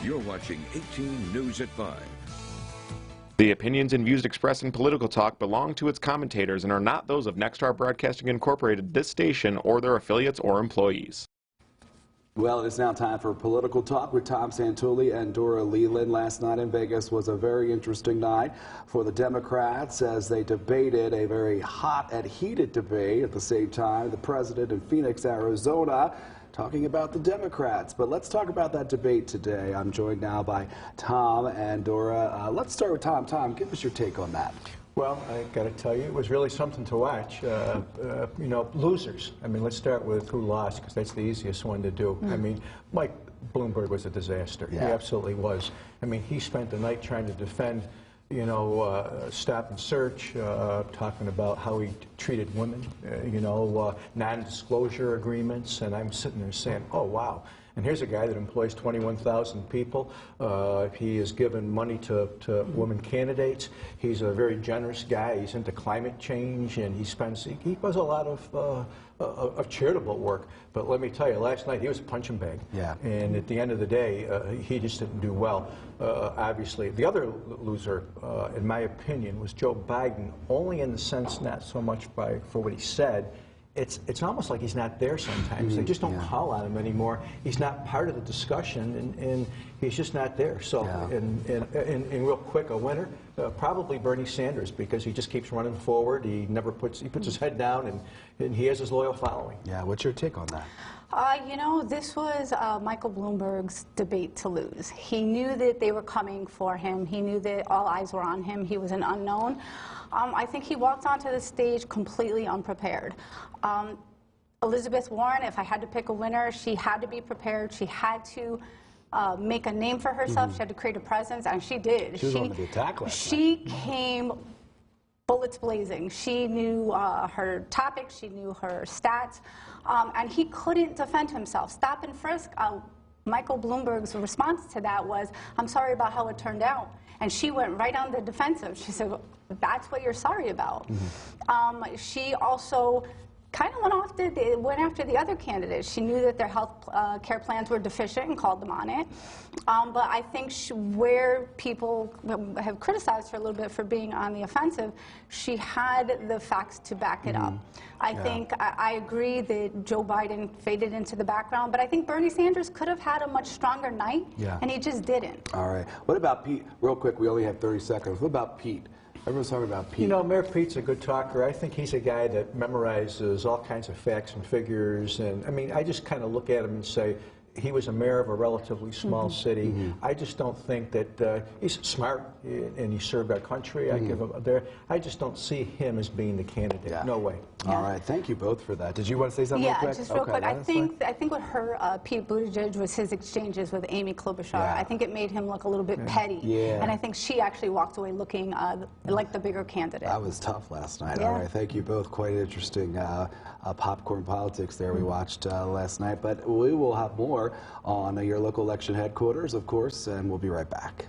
You're watching 18 News at 5. The opinions and views expressed in Political Talk belong to its commentators and are not those of Nexstar Broadcasting Incorporated, this station, or their affiliates or employees. Well, it is now time for Political Talk with Tom Santulli and Dora Leland. Last night in Vegas was a very interesting night for the Democrats as they debated a very hot and heated debate. At the same time, the president in Phoenix, Arizona, talking about the Democrats. But let's talk about that debate today. I'm joined now by Tom and Dora. Let's start with Tom. Tom, give us your take on that. Well, I got to tell you, it was really something to watch. You know, losers. I mean, let's start with who lost, because that's the easiest one to do. I mean, Mike Bloomberg was a disaster. Yeah. He absolutely was. I mean, he spent the night trying to defend, you know, stop and search, talking about how he treated women, you know, non-disclosure agreements, and I'm sitting there saying, oh, wow. And here's a guy that employs 21,000 people. He has given money to women candidates. He's a very generous guy. He's into climate change, and he does a lot of charitable work. But let me tell you, last night he was a punching bag. Yeah. And at the end of the day, he just didn't do well. Obviously, the other loser, in my opinion, was Joe Biden. Only in the sense, not so much for what he said. It's almost like he's not there sometimes. They just don't call on him anymore. He's not part of the discussion, and he's just not there. So, and real quick, a winner, probably Bernie Sanders, because he just keeps running forward. He puts his head down, and he has his loyal following. Yeah, what's your take on that? You know, this was Michael Bloomberg's debate to lose. He knew that they were coming for him. He knew that all eyes were on him. He was an unknown. I think he walked onto the stage completely unprepared. Elizabeth Warren, if I had to pick a winner, she had to be prepared. She had to make a name for herself. She had to create a presence, and she did. She was on the attack last night. She came bullets blazing. She knew her topics. She knew her stats. And he couldn't defend himself. Stop and frisk. Michael Bloomberg's response to that was, I'm sorry about how it turned out. And she went right on the defensive. She said, well, that's what you're sorry about. She also kind of went after the other candidates. She knew that their health care plans were deficient and called them on it. But I think where people have criticized her a little bit for being on the offensive, she had the facts to back it up. I think I agree that Joe Biden faded into the background, but I think Bernie Sanders could have had a much stronger night, and he just didn't. All right. What about Pete? Real quick, we only have 30 seconds. What about Pete? Everyone's talking about Pete. You know, Mayor Pete's a good talker. I think he's a guy that memorizes all kinds of facts and figures. And I mean, I just kind of look at him and say, he was a mayor of a relatively small city. I just don't think that he's smart and he served our country. I give him there. I just don't see him as being the candidate. No way. All right, thank you both for that. Did you want to say something real quick? Yeah, just real quick. I think what hurt Pete Buttigieg was his exchanges with Amy Klobuchar. I think it made him look a little bit petty. And I think she actually walked away looking like the bigger candidate. That was tough last night. All right, thank you both. Quite interesting popcorn politics there we watched last night. But we will have more on your local election headquarters, of course, and we'll be right back.